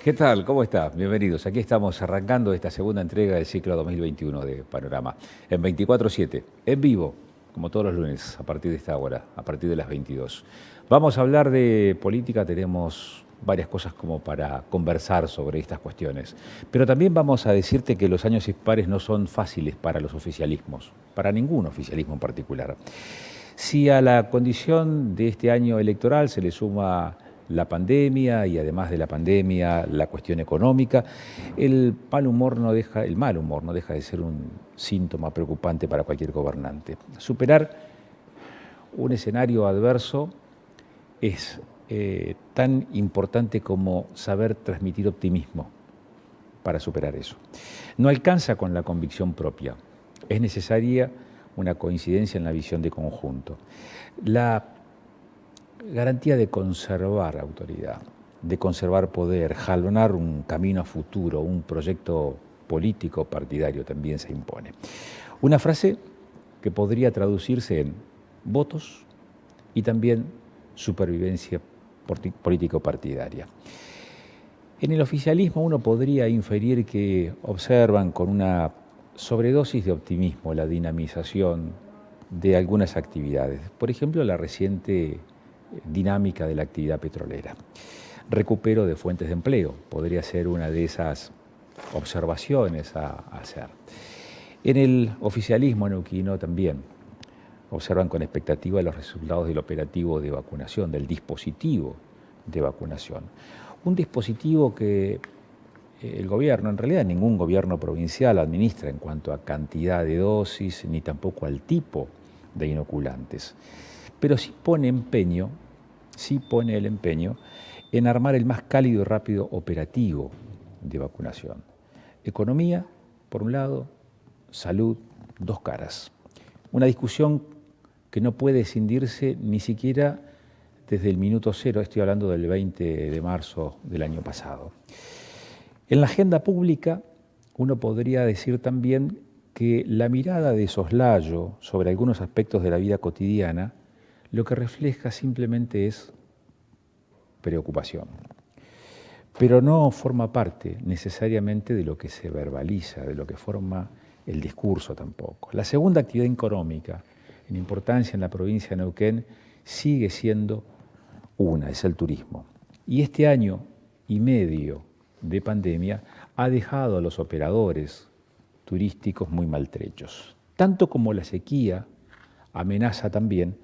¿Qué tal? ¿Cómo estás? Bienvenidos. Aquí estamos arrancando esta segunda entrega del ciclo 2021 de Panorama, en 24/7, en vivo, como todos los lunes, a partir de esta hora, a partir de las 22. Vamos a hablar de política, tenemos varias cosas como para conversar sobre estas cuestiones, pero también vamos a decirte que los años impares no son fáciles para los oficialismos, para ningún oficialismo en particular. Si a la condición de este año electoral se le suma la pandemia y además de la pandemia la cuestión económica, el mal humor no deja de ser un síntoma preocupante para cualquier gobernante. Superar un escenario adverso es tan importante como saber transmitir optimismo para superar eso. No alcanza con la convicción propia, es necesaria una coincidencia en la visión de conjunto. La garantía de conservar autoridad, de conservar poder, jalonar un camino a futuro, un proyecto político partidario también se impone. Una frase que podría traducirse en votos y también supervivencia político-partidaria. En el oficialismo uno podría inferir que observan con una sobredosis de optimismo la dinamización de algunas actividades, por ejemplo la reciente dinámica de la actividad petrolera. Recupero de fuentes de empleo podría ser una de esas observaciones a hacer. En el oficialismo neuquino también observan con expectativa los resultados del operativo de vacunación, del dispositivo de vacunación. Un dispositivo que el gobierno, en realidad ningún gobierno provincial administra en cuanto a cantidad de dosis, ni tampoco al tipo de inoculantes. Pero sí pone el empeño en armar el más cálido y rápido operativo de vacunación. Economía, por un lado, salud, dos caras. Una discusión que no puede escindirse ni siquiera desde el minuto cero, estoy hablando del 20 de marzo del año pasado. En la agenda pública, uno podría decir también que la mirada de soslayo sobre algunos aspectos de la vida cotidiana lo que refleja simplemente es preocupación, pero no forma parte necesariamente de lo que se verbaliza, de lo que forma el discurso tampoco. La segunda actividad económica en importancia en la provincia de Neuquén sigue siendo es el turismo. Y este año y medio de pandemia ha dejado a los operadores turísticos muy maltrechos, tanto como la sequía amenaza también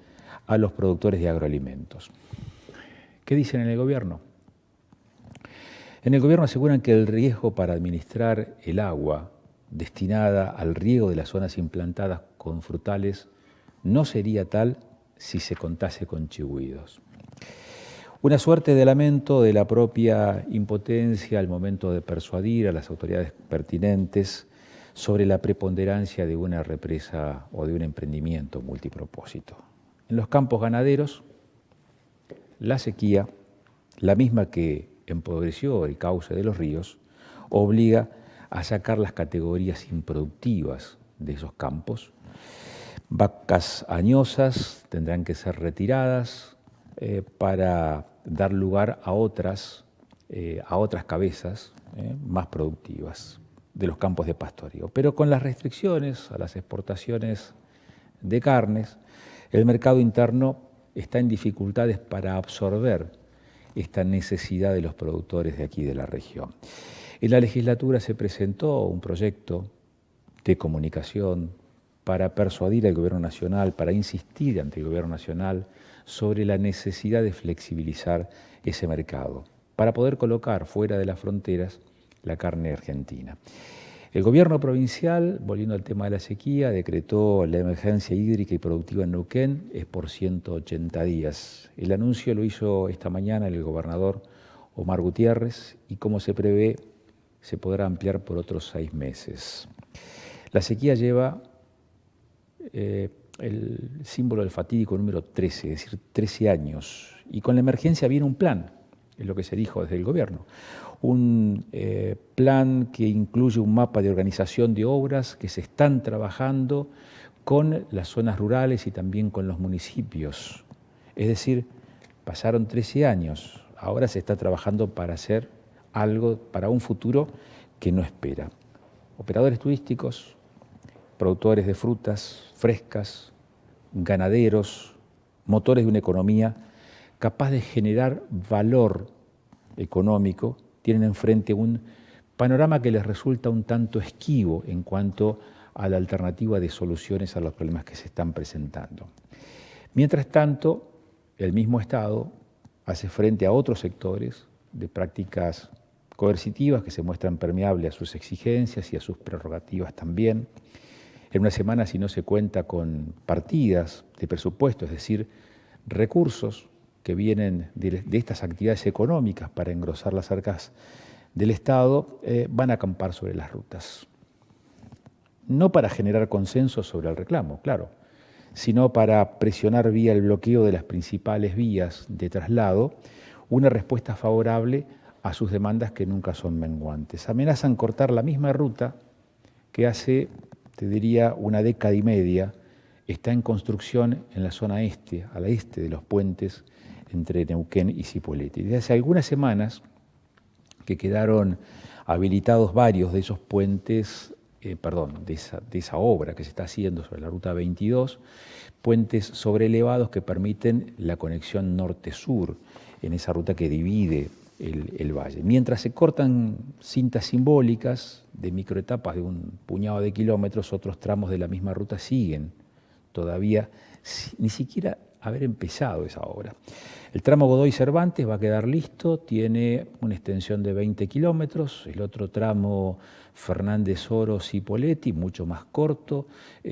a los productores de agroalimentos. ¿Qué dicen en el gobierno? En el gobierno aseguran que el riesgo para administrar el agua destinada al riego de las zonas implantadas con frutales no sería tal si se contase con chigüidos. Una suerte de lamento de la propia impotencia al momento de persuadir a las autoridades pertinentes sobre la preponderancia de una represa o de un emprendimiento multipropósito. En los campos ganaderos, la sequía, la misma que empobreció el cauce de los ríos, obliga a sacar las categorías improductivas de esos campos. Vacas añosas tendrán que ser retiradas para dar lugar a otras cabezas más productivas de los campos de pastoreo. Pero con las restricciones a las exportaciones de carnes, el mercado interno está en dificultades para absorber esta necesidad de los productores de aquí de la región. En la legislatura se presentó un proyecto de comunicación para persuadir al Gobierno Nacional, para insistir ante el Gobierno Nacional sobre la necesidad de flexibilizar ese mercado, para poder colocar fuera de las fronteras la carne argentina. El gobierno provincial, volviendo al tema de la sequía, decretó la emergencia hídrica y productiva en Neuquén, es por 180 días. El anuncio lo hizo esta mañana el gobernador Omar Gutiérrez y como se prevé, se podrá ampliar por otros 6 meses. La sequía lleva el símbolo del fatídico número 13, es decir, 13 años. Y con la emergencia viene un plan, es lo que se dijo desde el gobierno. Un plan que incluye un mapa de organización de obras que se están trabajando con las zonas rurales y también con los municipios. Es decir, pasaron 13 años, ahora se está trabajando para hacer algo para un futuro que no espera. Operadores turísticos, productores de frutas frescas, ganaderos, motores de una economía capaz de generar valor económico, tienen enfrente un panorama que les resulta un tanto esquivo en cuanto a la alternativa de soluciones a los problemas que se están presentando. Mientras tanto, el mismo Estado hace frente a otros sectores de prácticas coercitivas que se muestran permeables a sus exigencias y a sus prerrogativas también. En una semana, si no se cuenta con partidas de presupuesto, es decir, recursos que vienen de estas actividades económicas para engrosar las arcas del Estado, van a acampar sobre las rutas. No para generar consenso sobre el reclamo, claro, sino para presionar vía el bloqueo de las principales vías de traslado una respuesta favorable a sus demandas que nunca son menguantes. Amenazan cortar la misma ruta que hace, te diría, una década y media está en construcción en la zona este, al este de los puentes entre Neuquén y Cipolletti. Desde hace algunas semanas que quedaron habilitados varios de esos puentes, de esa obra que se está haciendo sobre la Ruta 22, puentes sobreelevados que permiten la conexión norte-sur en esa ruta que divide el valle. Mientras se cortan cintas simbólicas de microetapas de un puñado de kilómetros, otros tramos de la misma ruta siguen todavía ni siquiera haber empezado esa obra. El tramo Godoy Cervantes va a quedar listo, tiene una extensión de 20 kilómetros, el otro tramo Fernández Oro Cipolletti, mucho más corto,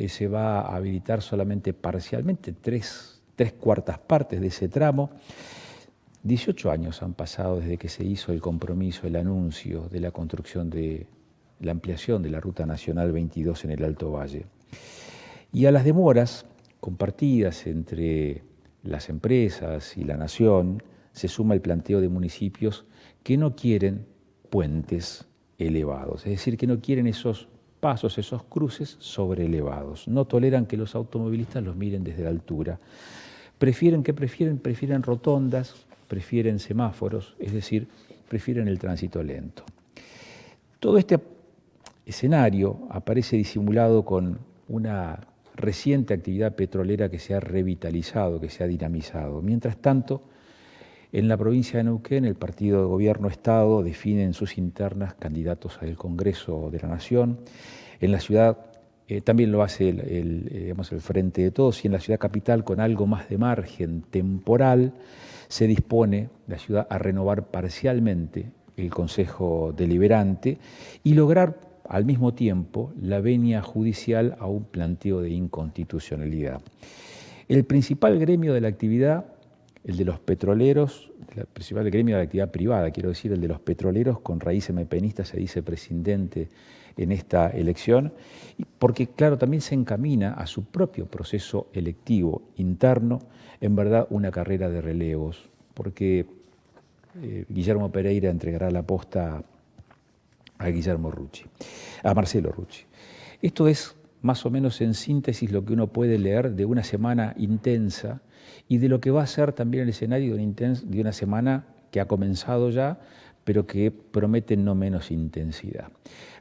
se va a habilitar solamente parcialmente, tres cuartas partes de ese tramo. 18 años han pasado desde que se hizo el compromiso, el anuncio de la construcción de la ampliación de la Ruta Nacional 22 en el Alto Valle. Y a las demoras compartidas entre las empresas y la nación, se suma el planteo de municipios que no quieren puentes elevados, es decir, que no quieren esos pasos, esos cruces sobreelevados. No toleran que los automovilistas los miren desde la altura. Prefieren rotondas, prefieren semáforos, es decir, prefieren el tránsito lento. Todo este escenario aparece disimulado con una reciente actividad petrolera que se ha revitalizado, que se ha dinamizado. Mientras tanto, en la provincia de Neuquén, el partido de gobierno-estado define en sus internas candidatos al Congreso de la Nación. En la ciudad también lo hace el Frente de Todos, y en la ciudad capital, con algo más de margen temporal, se dispone la ciudad a renovar parcialmente el Consejo Deliberante y lograr al mismo tiempo la venia judicial a un planteo de inconstitucionalidad. El principal gremio de la actividad, el de los petroleros, el principal gremio de la actividad privada, quiero decir, el de los petroleros con raíz mepenista, se dice presidente en esta elección, porque claro, también se encamina a su propio proceso electivo interno, en verdad una carrera de relevos, porque Guillermo Pereira entregará la posta a Marcelo Rucci. Esto es más o menos en síntesis lo que uno puede leer de una semana intensa y de lo que va a ser también el escenario de una semana que ha comenzado ya, pero que promete no menos intensidad.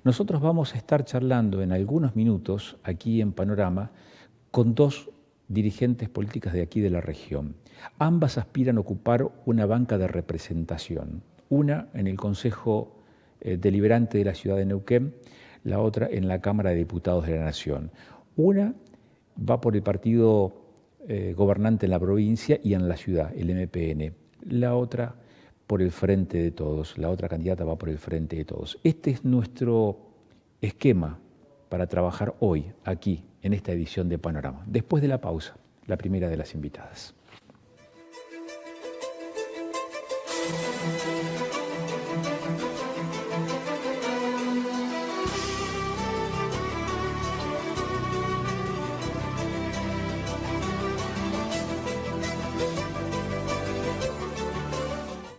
Nosotros vamos a estar charlando en algunos minutos aquí en Panorama con dos dirigentes políticas de aquí de la región. Ambas aspiran a ocupar una banca de representación, una en el Consejo Deliberante de la ciudad de Neuquén, la otra en la Cámara de Diputados de la Nación. Una va por el partido gobernante en la provincia y en la ciudad, el MPN. La otra por el Frente de Todos, la otra candidata va por el Frente de Todos. Este es nuestro esquema para trabajar hoy, aquí, en esta edición de Panorama. Después de la pausa, la primera de las invitadas.